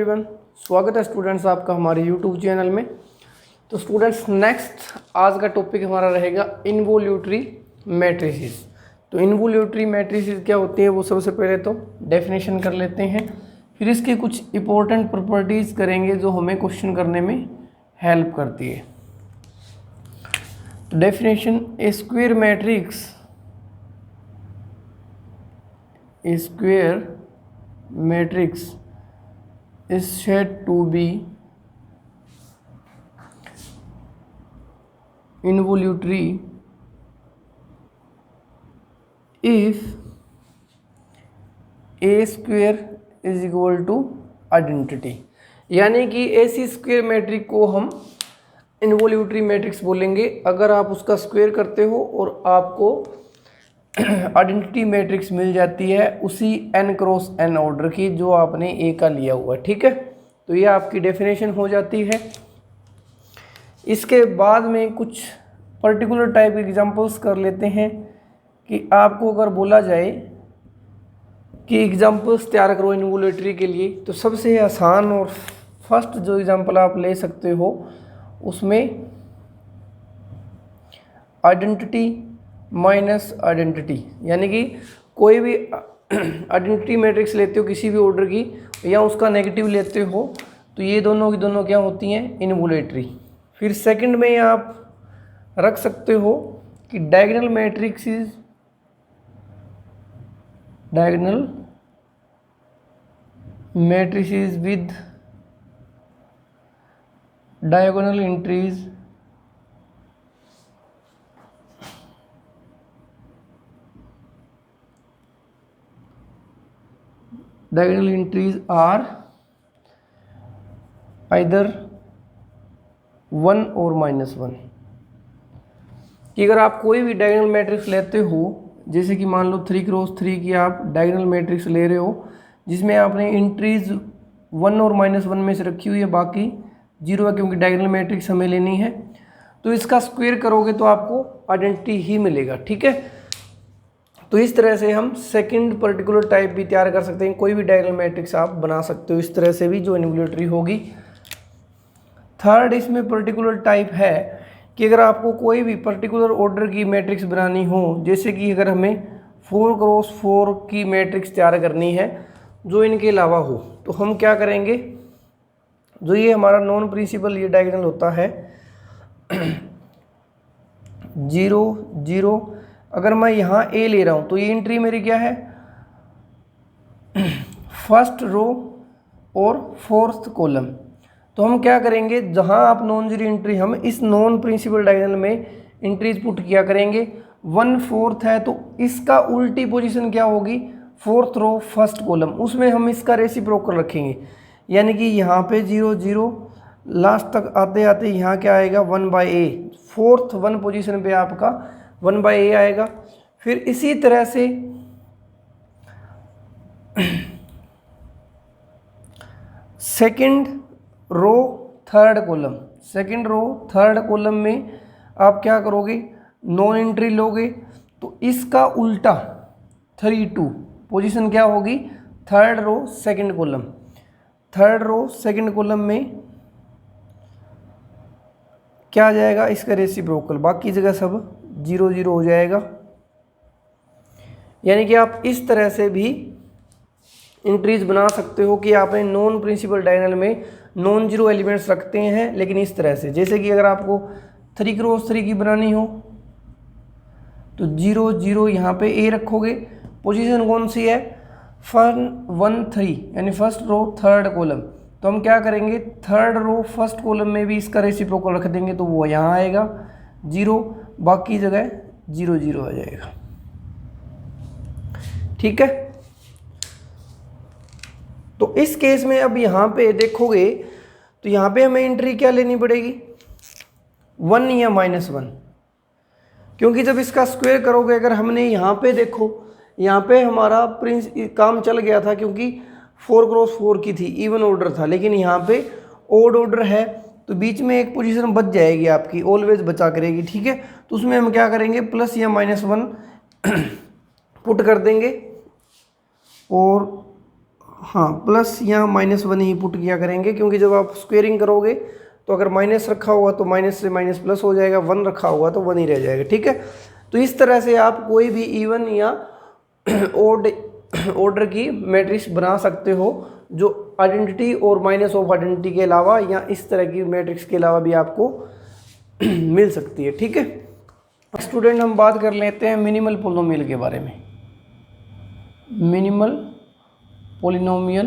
Everyone, स्वागत है students आपका हमारे यूट्यूब चैनल में। तो स्टूडेंट्स नेक्स्ट आज का टॉपिक हमारा रहेगा इन्वोल्यूटरी मैट्रिसेस। तो इन्वोल्यूटरी मैट्रिसेस क्या होती है वो सबसे पहले तो डेफिनेशन कर लेते हैं, फिर इसकी कुछ इंपॉर्टेंट प्रॉपर्टीज़ करेंगे जो हमें क्वेश्चन करने में हेल्प करती है। Definition, A square matrix is said to be involutory if a square is equal to identity. यानी कि ऐसी स्क्वायर मैट्रिक्स को हम इन्वोल्यूटरी मैट्रिक्स बोलेंगे अगर आप उसका स्क्वायर करते हो और आपको आइडेंटिटी मैट्रिक्स मिल जाती है उसी n क्रॉस n ऑर्डर की जो आपने ए का लिया हुआ है। ठीक है, तो ये आपकी डेफिनेशन हो जाती है। इसके बाद में कुछ पर्टिकुलर टाइप एग्जांपल्स कर लेते हैं कि आपको अगर बोला जाए कि एग्जांपल्स तैयार करो इन्वोल्यूटरी के लिए, तो सबसे आसान और फर्स्ट जो एग्जांपल आप ले सकते हो उसमें आइडेंटिटी माइनस आइडेंटिटी, यानी कि कोई भी आइडेंटिटी मैट्रिक्स लेते हो किसी भी ऑर्डर की या उसका नेगेटिव लेते हो तो ये दोनों की दोनों क्या होती हैं, इन्वोल्यूटरी। फिर सेकंड में आप रख सकते हो कि diagonal matrices with diagonal entries are either 1 और -1। कि अगर आप कोई भी डायगोनल मैट्रिक्स लेते हो, जैसे कि मान लो 3 क्रॉस 3 की आप डायगोनल मैट्रिक्स ले रहे हो जिसमें आपने एंट्रीज 1 और -1 में से रखी हुई है, बाकी 0 है क्योंकि डायगोनल मैट्रिक्स हमें लेनी है, तो इसका स्क्वायर करोगे तो आपको आइडेंटिटी ही मिलेगा। ठीक है, तो इस तरह से हम सेकंड पर्टिकुलर टाइप भी तैयार कर सकते हैं। कोई भी डायगोनल मैट्रिक्स आप बना सकते हो इस तरह से भी जो इन्वोल्यूटरी होगी। थर्ड इसमें पर्टिकुलर टाइप है कि अगर आपको कोई भी पर्टिकुलर ऑर्डर की मैट्रिक्स बनानी हो, जैसे कि अगर हमें 4 क्रॉस 4 की मैट्रिक्स तैयार करनी है जो इनके अलावा हो, तो हम क्या करेंगे, जो ये हमारा नॉन प्रिंसिपल ये डायगोनल होता है 0 0, अगर मैं यहाँ ए ले रहा हूँ तो ये एंट्री मेरी क्या है, फर्स्ट रो और फोर्थ कॉलम। तो हम क्या करेंगे, जहाँ आप नॉन जीरो एंट्री, हम इस नॉन प्रिंसिपल डायगोनल में एंट्रीज पुट किया करेंगे। 1/4 है तो इसका उल्टी पोजीशन क्या होगी, फोर्थ रो फर्स्ट कॉलम, उसमें हम इसका रेसिप्रोकल रखेंगे। यानी कि यहाँ पे 0 0 लास्ट तक आते आते यहाँ क्या आएगा 1/a, फोर्थ 1 पोजीशन पे आपका 1/a आएगा। फिर इसी तरह से सेकंड रो थर्ड कॉलम में आप क्या करोगे, नॉन एंट्री लोगे तो इसका उल्टा 3 2 पोजीशन क्या होगी, थर्ड रो सेकंड कॉलम में क्या आ जाएगा, इसका रेसिप्रोकल, बाकी जगह सब 0 0 हो जाएगा। यानी कि आप इस तरह से भी एंट्रीज बना सकते हो कि आपने नॉन प्रिंसिपल डायगोनल में नॉन जीरो एलिमेंट्स रखते हैं, लेकिन इस तरह से, जैसे कि अगर आपको 3 क्रॉस 3 की बनानी हो तो 0 0 यहाँ पे ए रखोगे, पोजीशन कौन सी है, 1 3, यानी फर्स्ट रो थर्ड कॉलम। तो हम क्या करेंगे, थर्ड रो फर्स्ट कॉलम में भी इसका रेसिप्रोकल रख देंगे तो वो यहाँ आएगा 0, बाकी जगह 0 0 आ जाएगा। ठीक है, तो इस केस में अब यहाँ पे देखोगे तो यहाँ पे हमें एंट्री क्या लेनी पड़ेगी, 1 या -1, क्योंकि जब इसका स्क्वायर करोगे, अगर हमने यहाँ पे देखो, यहाँ पे हमारा काम चल गया था क्योंकि 4 क्रॉस 4 की थी, इवन ऑर्डर था, लेकिन यहाँ पे ओड ऑर्डर है तो बीच में एक पोजीशन बच जाएगी आपकी, ऑलवेज बचा करेगी। ठीक है, तो उसमें हम क्या करेंगे, प्लस या -1 पुट कर देंगे और हाँ प्लस यहाँ -1 ही पुट किया करेंगे, क्योंकि जब आप स्क्वेयरिंग करोगे तो अगर माइनस रखा होगा तो माइनस से माइनस प्लस हो जाएगा, 1 रखा होगा तो 1 ही रह जाएगा। ठीक है, तो इस तरह से आप कोई भी इवन या ओड ऑर्डर की मैट्रिक्स बना सकते हो, जो आइडेंटिटी और माइनस ऑफ आइडेंटिटी के अलावा या इस तरह की मैट्रिक्स के अलावा भी आपको मिल सकती है। ठीक है स्टूडेंट, हम बात कर लेते हैं मिनिमल पोलिनोमियल के बारे में। मिनिमल पोलिनोमियल,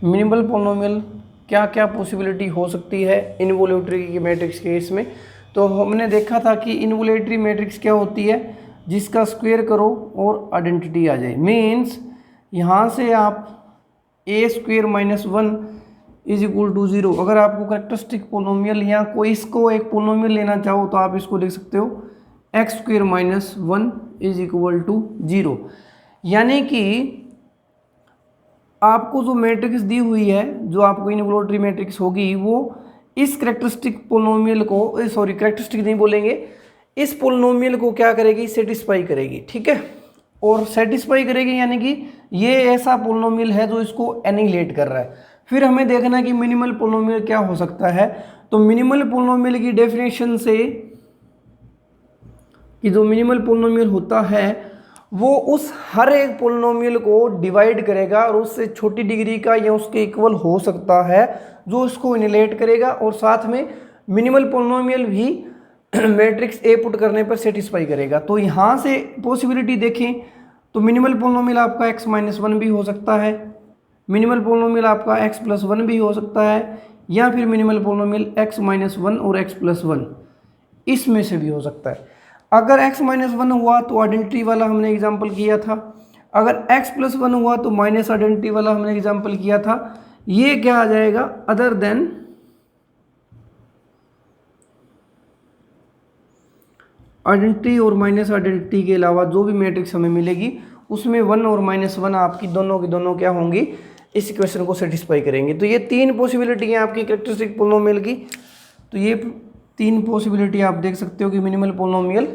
मिनिमल पोलिनोमियल क्या क्या पॉसिबिलिटी हो सकती है इनवोल्यूटरी की मैट्रिक्स के इसमें। तो हमने देखा था कि इनवोल्यूटरी मैट्रिक्स क्या होती है, जिसका स्क्वायर करो और आइडेंटिटी आ जाए। मीन्स यहाँ से आप a² - 1 = 0। अगर आपको कैरेक्टरिस्टिक पोलिनोमियल या कोई इसको एक पोलिनोमियल लेना चाहो तो आप इसको लिख सकते हो x² - 1 = 0। यानी कि आपको जो मैट्रिक्स दी हुई है, जो आपको इनवोल्यूटरी मैट्रिक्स होगी, वो इस कैरेक्टरिस्टिक पोलिनोमियल को, सॉरी कैरेक्टरिस्टिक नहीं बोलेंगे, इस पोलिनोमियल को क्या करेगी, सेटिस्फाई करेगी। ठीक है, और सेटिस्फाई करेगी यानी कि ये ऐसा पोलिनोमियल है जो इसको एनिहिलेट कर रहा है। फिर हमें देखना है कि मिनिमल पोलिनोमियल क्या हो सकता है। तो मिनिमल पोलिनोमियल की डेफिनेशन से कि जो मिनिमल पोलिनोमियल होता है वो उस हर एक पोलिनोमियल को डिवाइड करेगा और उससे छोटी डिग्री का या उसके इक्वल हो सकता है जो उसको एनिहिलेट करेगा, और साथ में मिनिमल पोलिनोमियल भी मैट्रिक्स ए पुट करने पर सेटिस्फाई करेगा। तो यहाँ से पॉसिबिलिटी देखें तो मिनिमल पोलिनोमियल आपका x - 1 भी हो सकता है, मिनिमल पोलिनोमियल आपका x + 1 भी हो सकता है, या फिर मिनिमल पोलिनोमियल x - 1 और x + 1 इसमें से भी हो सकता है। अगर x - 1 हुआ तो आइडेंटिटी वाला हमने एग्जाम्पल किया था, अगर x + 1 हुआ तो माइनस आइडेंटिटी वाला हमने एग्जाम्पल किया था। ये क्या आ जाएगा, अदर देन आइडेंटिटी और माइनस आइडेंटिटी के अलावा जो भी मैट्रिक्स हमें मिलेगी उसमें 1 और -1 आपकी दोनों की दोनों क्या होंगी, इस इक्वेशन को सेटिस्फाई करेंगे। तो ये 3 पॉसिबिलिटी हैं आपकी कैरेक्टरिस्टिक पोलिनोमियल की। तो ये 3 पॉसिबिलिटी आप देख सकते हो कि मिनिमल पोलिनोमियल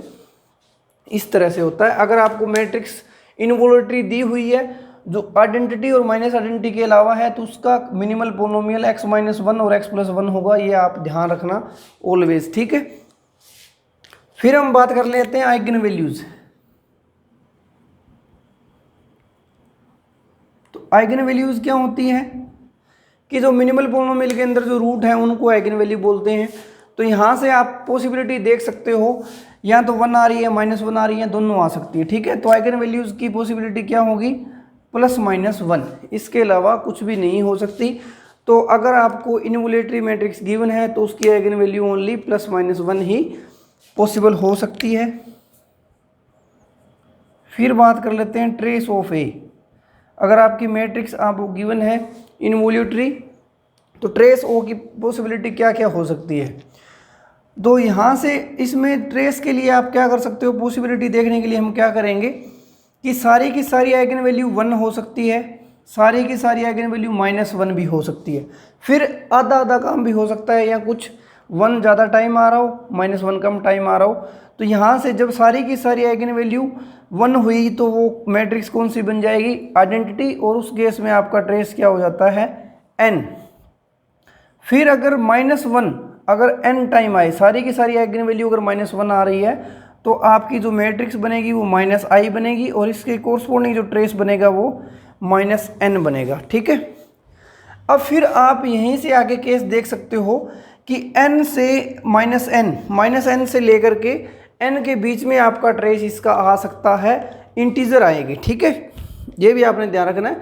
इस तरह से होता है। अगर आपको मैट्रिक्स इनवोल्यूटरी दी हुई है जो आइडेंटिटी और माइनस आइडेंटिटी के अलावा है तो उसका मिनिमल पोलिनोमियल x - 1 और x + 1 होगा, ये आप ध्यान रखना ऑलवेज। ठीक है, फिर हम बात कर लेते हैं आइगन वैल्यूज। तो आइगन वैल्यूज क्या होती है कि जो मिनिमल पोलिनोमियल के अंदर जो रूट है उनको आइगन वैल्यू बोलते हैं। तो यहाँ से आप पॉसिबिलिटी देख सकते हो, या तो 1 आ रही है, -1 आ रही है, दोनों आ सकती है। ठीक है, तो आइगन वैल्यूज की पॉसिबिलिटी क्या होगी, +-1, इसके अलावा कुछ भी नहीं हो सकती। तो अगर आपको इनवोल्यूटरी मैट्रिक्स गिवन है तो उसकी आइगन वैल्यू ओनली +-1 ही पॉसिबल हो सकती है। फिर बात कर लेते हैं ट्रेस ऑफ ए। अगर आपकी मैट्रिक्स आपको गिवन है इनवोल्यूटरी तो ट्रेस ओ की पॉसिबिलिटी क्या क्या हो सकती है। तो यहाँ से इसमें ट्रेस के लिए आप क्या कर सकते हो, पॉसिबिलिटी देखने के लिए हम क्या करेंगे कि सारी की सारी आइगन वैल्यू 1 हो सकती है, सारी की सारी आइगन वैल्यू -1 भी हो सकती है, फिर आधा आधा काम भी हो सकता है, या कुछ 1 ज़्यादा टाइम आ रहा हो, -1 कम टाइम आ रहा हो। तो यहाँ से जब सारी की सारी आइगन वैल्यू 1 हुई तो वो मैट्रिक्स कौन सी बन जाएगी, आइडेंटिटी, और उस केस में आपका ट्रेस क्या हो जाता है, n। फिर अगर -1 अगर n टाइम आए, सारी की सारी आइगन वैल्यू अगर -1 आ रही है तो आपकी जो मैट्रिक्स बनेगी वो -i बनेगी, और इसके कोरस्पोंडिंग जो ट्रेस बनेगा वो -n बनेगा। ठीक है, अब फिर आप यहीं से आगे केस देख सकते हो कि n से -n से लेकर के n के बीच में आपका ट्रेस इसका आ सकता है, इंटीजर आएगी। ठीक है, ये भी आपने ध्यान रखना है।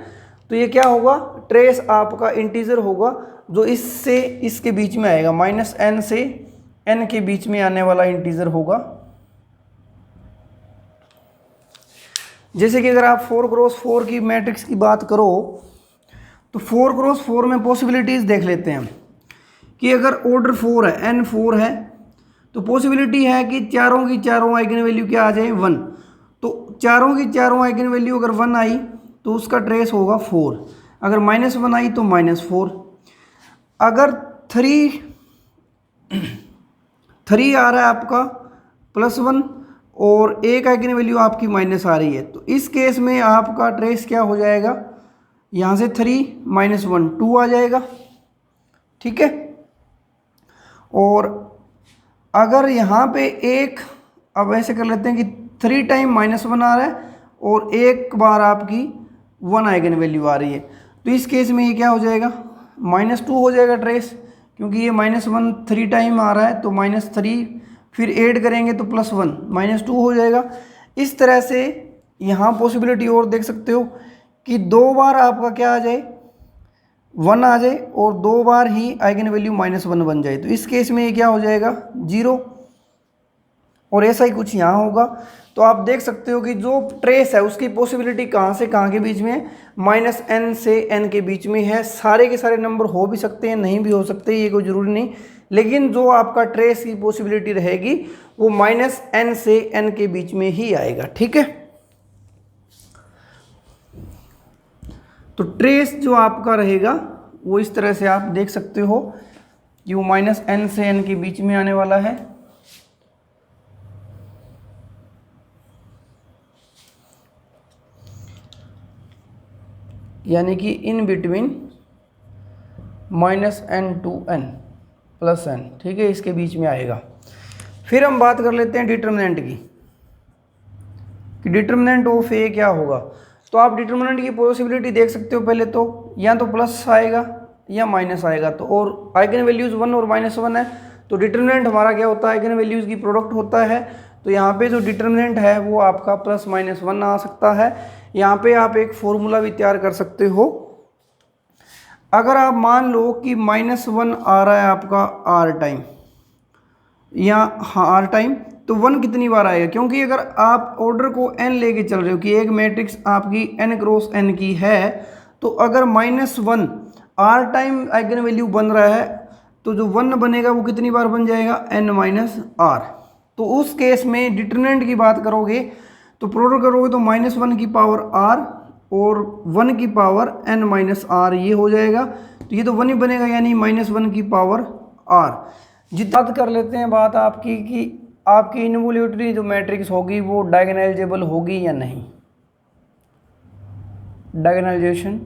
तो ये क्या होगा, ट्रेस आपका इंटीजर होगा जो इससे इसके बीच में आएगा, -n से n के बीच में आने वाला इंटीजर होगा। जैसे कि अगर आप 4x4 की मैट्रिक्स की बात करो तो 4x4 में पॉसिबिलिटीज़ देख लेते हैं कि अगर ऑर्डर 4 है, n 4 है, तो पॉसिबिलिटी है कि चारों की चारों आइगन वैल्यू क्या आ जाए, 1। तो चारों की चारों आइगन वैल्यू अगर 1 आई तो उसका ट्रेस होगा 4, अगर -1 आई तो -4, अगर 3 आ रहा है आपका +1 और एक आइगन वैल्यू आपकी माइनस आ रही है, तो इस केस में आपका ट्रेस क्या हो जाएगा, यहाँ से 3 - 1 2 आ जाएगा। ठीक है, और अगर यहाँ पे एक, अब ऐसे कर लेते हैं कि 3 टाइम -1 आ रहा है और एक बार आपकी 1 आइगन वैल्यू आ रही है, तो इस केस में ये क्या हो जाएगा, -2 हो जाएगा ट्रेस, क्योंकि ये -1 3 टाइम आ रहा है, तो -3 फिर ऐड करेंगे तो +1 -2 हो जाएगा। इस तरह से यहाँ पॉसिबिलिटी और देख सकते हो कि 2 बार आपका क्या आ जाए, 1 आ जाए और 2 बार ही आइगन वैल्यू -1 बन जाए, तो इस केस में ये क्या हो जाएगा 0, और ऐसा ही कुछ यहाँ होगा। तो आप देख सकते हो कि जो ट्रेस है उसकी पॉसिबिलिटी कहाँ से कहाँ के बीच में है, -n से n के बीच में है। सारे के सारे नंबर हो भी सकते हैं, नहीं भी हो सकते, ये कोई ज़रूरी नहीं, लेकिन जो आपका ट्रेस की पॉसिबिलिटी रहेगी वो -n से n के बीच में ही आएगा। ठीक है, तो ट्रेस जो आपका रहेगा वो इस तरह से आप देख सकते हो कि वो -n से n के बीच में आने वाला है। यानी कि in between -n to n + n। ठीक है, इसके बीच में आएगा। फिर हम बात कर लेते हैं डिटर्मिनेंट की, कि डिटर्मिनेंट ऑफ ए क्या होगा। तो आप डिटर्मिनेंट की पॉसिबिलिटी देख सकते हो, पहले तो या तो प्लस आएगा या माइनस आएगा, तो और आइगन वैल्यूज़ 1 और -1 है, तो डिटर्मिनेंट हमारा क्या होता है, आइगन वैल्यूज़ की प्रोडक्ट होता है। तो यहाँ पे जो डिटर्मिनेंट है वो आपका +-1 आ सकता है। यहाँ पे आप एक फॉर्मूला भी तैयार कर सकते हो। अगर आप मान लो कि -1 आ रहा है आपका r टाइम, या हाँ r टाइम, तो 1 कितनी बार आएगा, क्योंकि अगर आप ऑर्डर को n लेके चल रहे हो कि एक मैट्रिक्स आपकी n क्रॉस n की है, तो अगर -1 r टाइम आइगन वैल्यू बन रहा है, तो जो 1 बनेगा वो कितनी बार बन जाएगा, n - r। तो उस केस में डिटर्मिनेंट की बात करोगे तो प्रोडक्ट करोगे तो -1 की पावर r और 1 की पावर n - r, ये हो जाएगा। तो ये तो 1 ही बनेगा, यानी -1 की पावर r। जितना कर लेते हैं बात आपकी कि आपकी इन्वोल्यूटरी जो मैट्रिक्स होगी वो डायगोनलाइजेबल होगी या नहीं। डायगोनलाइजेशन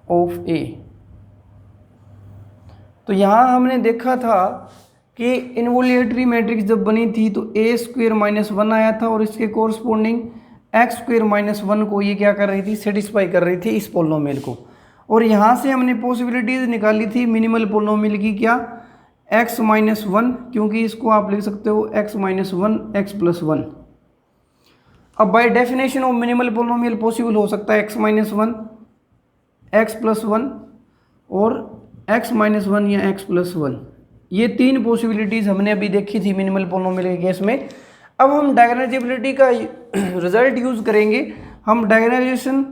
ऑफ ए, तो यहाँ हमने देखा था कि इन्वोल्यूटरी मैट्रिक्स जब बनी थी तो a² - 1 आया था, और इसके कोरस्पोंडिंग x² - 1 को ये क्या कर रही थी, सेटिस्फाई कर रही थी इस पोलिनोमियल को। और यहाँ से हमने पॉसिबिलिटीज निकाली थी मिनिमल पोलिनोमियल की, क्या, x - 1, क्योंकि इसको आप लिख सकते हो x - 1 x + 1। अब by definition of minimal polynomial possible हो सकता है x - 1 x + 1 और x - 1 या x + 1, ये 3 पॉसिबिलिटीज़ हमने अभी देखी थी मिनिमल पोलिनोमियल के केस में। अब हम डायगोनलाइजेबिलिटी का रिजल्ट यूज़ करेंगे। हम डायगोनलाइजेशन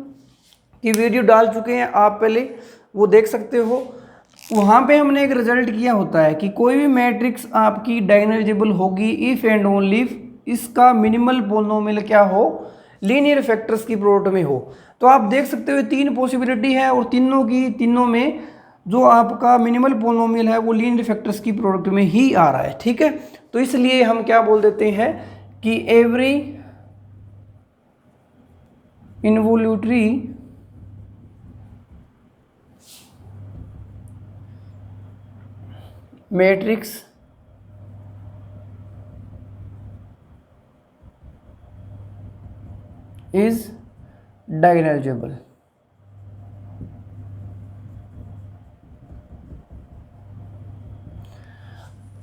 की वीडियो डाल चुके हैं, आप पहले वो देख सकते हो। वहाँ पे हमने एक रिजल्ट किया होता है कि कोई भी मैट्रिक्स आपकी डायगोनलाइजेबल होगी इफ़ एंड ओनली इफ इसका मिनिमल पोलिनोमियल क्या हो, लीनियर फैक्टर्स की प्रोडक्ट में हो। तो आप देख सकते हो 3 पॉसिबिलिटी है, और तीनों में जो आपका मिनिमल पोलिनोमियल है वो लीनियर फैक्टर्स की प्रोडक्ट में ही आ रहा है। ठीक है, तो इसलिए हम क्या बोल देते हैं कि every involutory matrix is diagonalisable.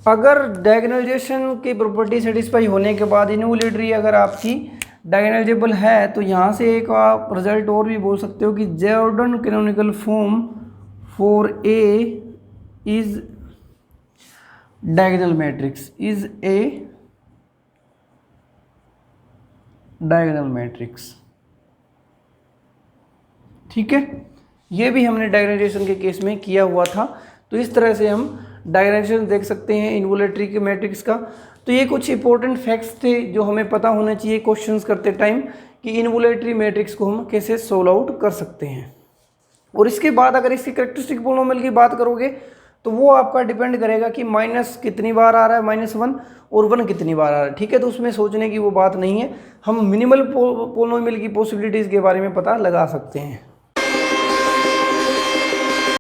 अगर डायगोनलाइजेशन की प्रॉपर्टी सेटिस्फाई होने के बाद इन्वोल्यूटरी अगर आपकी डायगोनलाइजेबल है, तो यहाँ से एक आप रिजल्ट और भी बोल सकते हो कि Jordan canonical form for a is diagonal matrix is a diagonal matrix. ठीक है, ये भी हमने डायगोनलाइजेशन के केस में किया हुआ था। तो इस तरह से हम डायगोनलाइजेशन देख सकते हैं इन्वोल्यूटरी के मैट्रिक्स का। तो ये कुछ इंपॉर्टेंट फैक्ट्स थे जो हमें पता होना चाहिए क्वेश्चंस करते टाइम, कि इन्वोल्यूटरी मैट्रिक्स को हम कैसे सोल्व आउट कर सकते हैं। और इसके बाद अगर इसकी कैरेक्टरिस्टिक पोलिनोमियल की बात करोगे तो वो आपका डिपेंड करेगा कि माइनस कितनी बार आ रहा है -1 और 1 कितनी बार आ रहा है, ठीक है। तो उसमें सोचने की वो बात नहीं है, हम मिनिमल पोलिनोमियल की पॉसिबिलिटीज़ के बारे में पता लगा सकते हैं।